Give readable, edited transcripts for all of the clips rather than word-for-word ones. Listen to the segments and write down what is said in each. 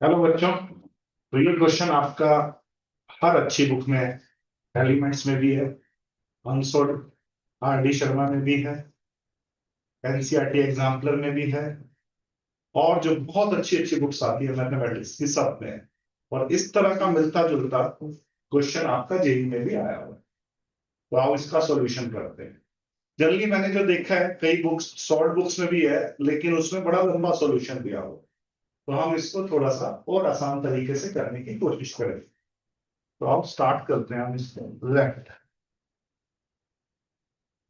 Hello बच्चों। तो ये क्वेश्चन आपका हर अच्छी बुक में है। एलिमेंट्स में भी है, अनसोल्ड आर डी शर्मा में भी है, एनसीईआरटी एग्जाम्पलर में भी है, और जो बहुत अच्छी अच्छी बुक्स आती है मैथमेटिक्स की सब में है। और इस तरह का मिलता जुलता क्वेश्चन आपका जेई में भी आया हुआ है। तो आओ इसका सॉल्यूशन करते हैं। जनरली मैंने जो देखा है कई बुक्स शॉर्ट बुक्स में भी है, लेकिन उसमें बड़ा लंबा सॉल्यूशन दिया हुआ है। तो हम इसको थोड़ा सा और आसान तरीके से करने की कोशिश करें। तो आप स्टार्ट करते हैं। हम इसको let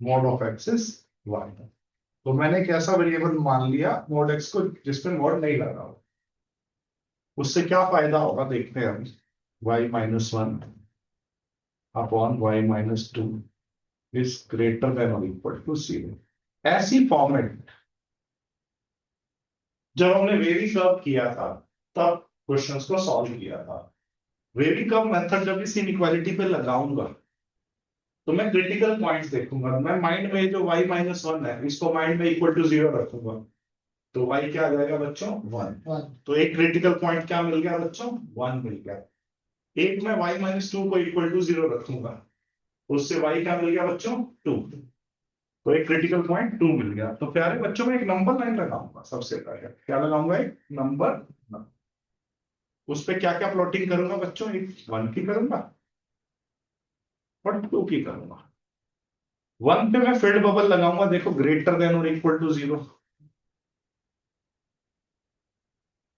mod of X is Y. तो मैंने एक ऐसा वेरिएबल मान लिया मॉड एक्स को जिसमें मॉड नहीं लगा हो। उससे क्या फायदा होगा देखते हैं हम। Y minus one upon Y minus two is greater than और इक्वल टू जीरो। ऐसी फॉर्मेट जब हमने वेरी कर्व किया था तब क्वेश्चंस को सॉल्व किया था। वेरी कर्व मेथड जब इस इनइक्वालिटी पे लगाऊंगा तो मैं क्रिटिकल पॉइंट्स देखूंगा। मैं माइंड में जो y माइनस वन है इसको माइंड में इक्वल टू जीरो रखूंगा। तो y क्या आ जाएगा बच्चों? वन। तो एक क्रिटिकल पॉइंट क्या मिल गया बच्चों? वन मिल गया। एक में y माइनस टू को इक्वल टू जीरो रखूंगा, उससे y क्या मिल गया बच्चों? टू। तो एक क्रिटिकल पॉइंट टू मिल गया। तो प्यारे बच्चों में एक नंबर लाइन लगाऊंगा। सबसे पहले क्या लगाऊंगा? एक नंबर। उस पर क्या क्या प्लॉटिंग करूंगा बच्चों? एक वन की करूंगा और टू की करूंगा। वन पे मैं फील्ड बबल लगाऊंगा, देखो ग्रेटर देन और इक्वल टू जीरो।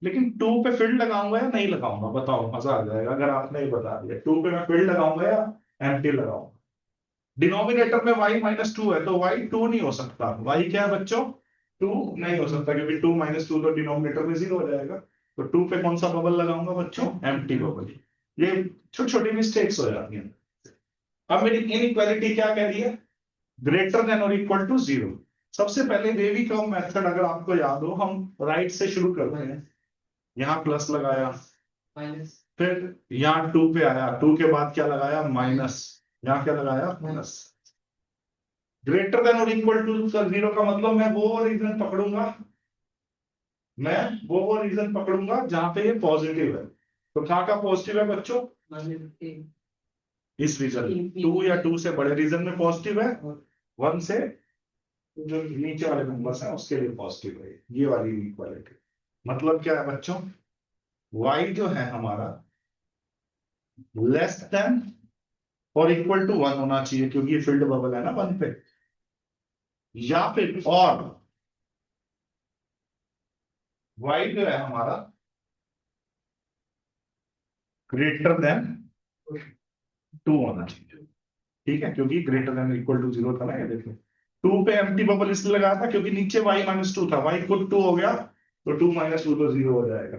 लेकिन टू पे फील्ड लगाऊंगा या नहीं लगाऊंगा? बताओ, मजा आ जाएगा अगर आपने ये बता दिया। टू पे मैं फील्ड लगाऊंगा या एम्प्टी लगाऊंगा? डिनोमिनेटर में y माइनस टू है तो y टू नहीं हो सकता। y क्या है बच्चों? टू नहीं हो सकता, क्योंकि टू माइनस टू तो डिनोमिनेटर में जीरो हो जाएगा। तो टू पे कौन सा बबल लगाऊंगा बच्चों? Empty bubble. ये छोटी छोटी मिस्टेक्स हो जाती हैं। अब मेरी इनइक्वालिटी क्या कह रही है? ग्रेटर देन और इक्वल टू जीरो। सबसे पहले वेवी कर्व मेथड अगर आपको याद हो, हम राइट से शुरू करते हैं। यहाँ प्लस लगाया, माइनस, फिर यहाँ टू पे आया, टू के बाद क्या लगाया? माइनस। यहाँ क्या लगाया? माइनस। ग्रेटर देन और इक्वल टू जीरो का मतलब मैं वो रीजन पकड़ूंगा, मैं वो रीजन पकड़ूंगा जहां पे ये पॉजिटिव है। तो कहाँ का पॉजिटिव है बच्चों? इस रीजन, टू या टू से बड़े रीजन में पॉजिटिव है। वन से जो नीचे वाले नंबर्स हैं उसके लिए पॉजिटिव है। ये वाली इक्वालिटी मतलब क्या है बच्चों? y जो है हमारा लेस देन और इक्वल टू वन होना चाहिए, क्योंकि ये फील्ड बबल है ना वन पे। या फिर और y जो है हमारा ग्रेटर देन टू होना चाहिए। ठीक है, क्योंकि greater than equal to zero था ना। ये देखो, टू पे एम्प्टी बबल इसलिए लगाया था क्योंकि नीचे y माइनस टू था। y खुद टू हो गया तो टू माइनस टू तो जीरो हो जाएगा।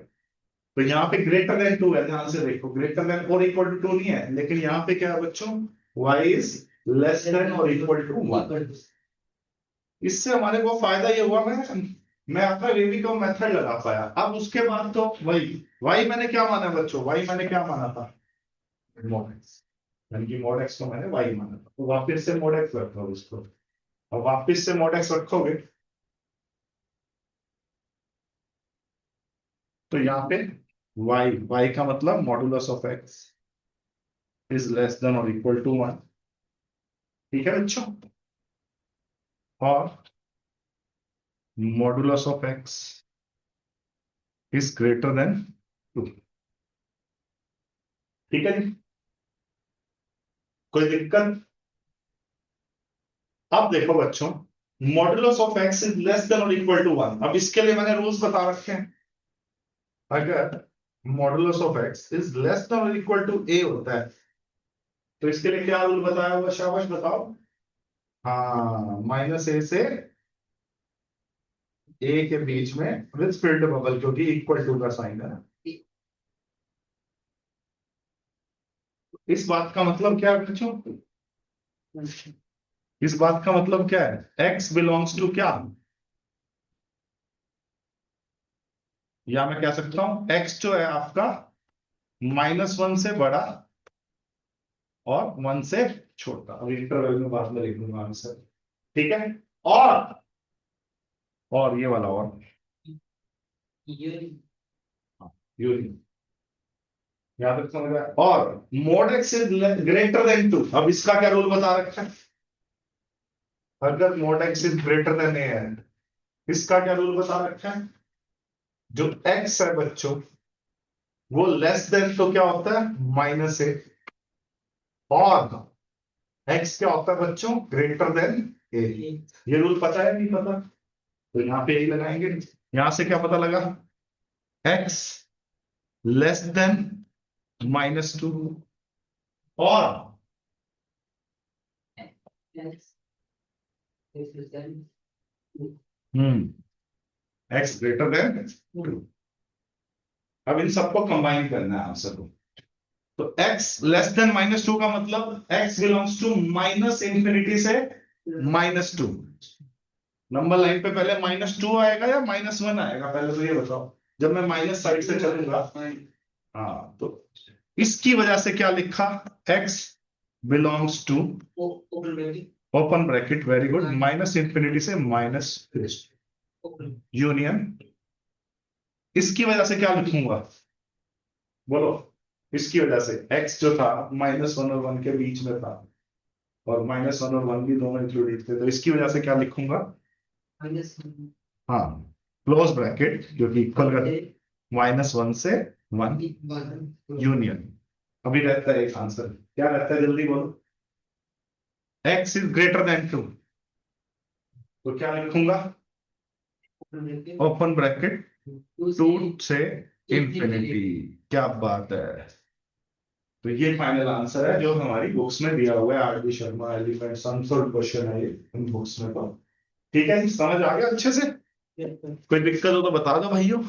तो यहाँ पे ग्रेटर देन टू है, ध्यान से देखो। ग्रेटर देन और इक्वल टू टू नहीं है, लेकिन यहाँ पे क्या है बच्चों? y इज लेस देन और इक्वल टू वन। इससे हमारे को फायदा ये हुआ, मैं अपना वेवी का मेथड लगा पाया। अब उसके बाद तो वही y मैंने क्या माना बच्चों? y मैंने क्या माना था? Mod x. यानी कि मॉड एक्स को मैंने y माना था, तो वापस से मॉड एक्स रखो इसको। अब वापस से मॉड एक्स रखोगे तो यहाँ पे y का मतलब modulus of x is less than और इक्वल टू वन। ठीक है बच्चों? और modulus of x is greater than two. ठीक है जी? कोई दिक्कत? अब देखो बच्चों, modulus of x is less than और इक्वल टू वन। अब इसके लिए मैंने रूल्स बता रखे हैं। अगर modulus of x is less than और इक्वल टू a होता है तो इसके लिए क्या रूल बताया हुआ? शाबाश बताओ। हाँ, माइनस a से a के बीच में विद फील्ड बबल, क्योंकि इक्वल टू का साइन है ना। इस बात का मतलब क्या है बच्चों? इस बात का मतलब क्या है? x बिलोंग्स टू क्या? या मैं कह सकता हूं x जो है आपका माइनस वन से बड़ा और वन से छोटा। अब इंटरवल में बाद में लिख दूंगा आंसर। ठीक है? और ये वाला और, यूनियन। याद रखना मेरा। और mod x is greater than 2, अब इसका क्या रूल बता रखा है? अगर mod x is greater than a है, इसका क्या रूल बता रखा है? जो एक्स है बच्चों, वो लेस देन तो क्या होता है? माइनस ए। और एक्स क्या होता है बच्चों? ग्रेटर देन ए। ये रूल पता है नहीं पता? तो यहां पे यही लगाएंगे। यहां से क्या पता लगा? एक्स लेस देन -2 और एक्स ग्रेटर देन 2। अब इन सबको कंबाइन करना है आंसर को। तो x लेस देन -2 का मतलब x belongs to minus infinity से -2। नंबर लाइन पे पहले -2 आएगा या -1 आएगा, पहले तो ये बताओ। जब मैं माइनस साइड से चलूंगा, हाँ, तो इसकी वजह से क्या लिखा? x belongs to open bracket, very good, minus infinity से माइनस यूनियन। इसकी वजह से क्या लिखूंगा? बोलो। इसकी वजह से x जो था -1 और 1 के बीच में था, और -1 और 1 भी दोनों इंक्लूडेड थे, तो इसकी वजह से क्या लिखूंगा? हाँ, क्लोज ब्रैकेट जो कि इक्वल कर -1 से 1 यूनियन। अभी रहता है एक आंसर, क्या रहता है जल्दी बोलो? x इज ग्रेटर देन 2, तो क्या लिखूंगा? ओपन ब्रैकेट 2 से इंफिनिटी। क्या बात है! तो ये फाइनल आंसर है जो हमारी बुक्स में दिया हुआ है, R D Sharma elements unsolved question है ये इन बुक्स में। तो ठीक है, समझ आ गया अच्छे से? कोई दिक्कत हो तो बता दो भाइयों।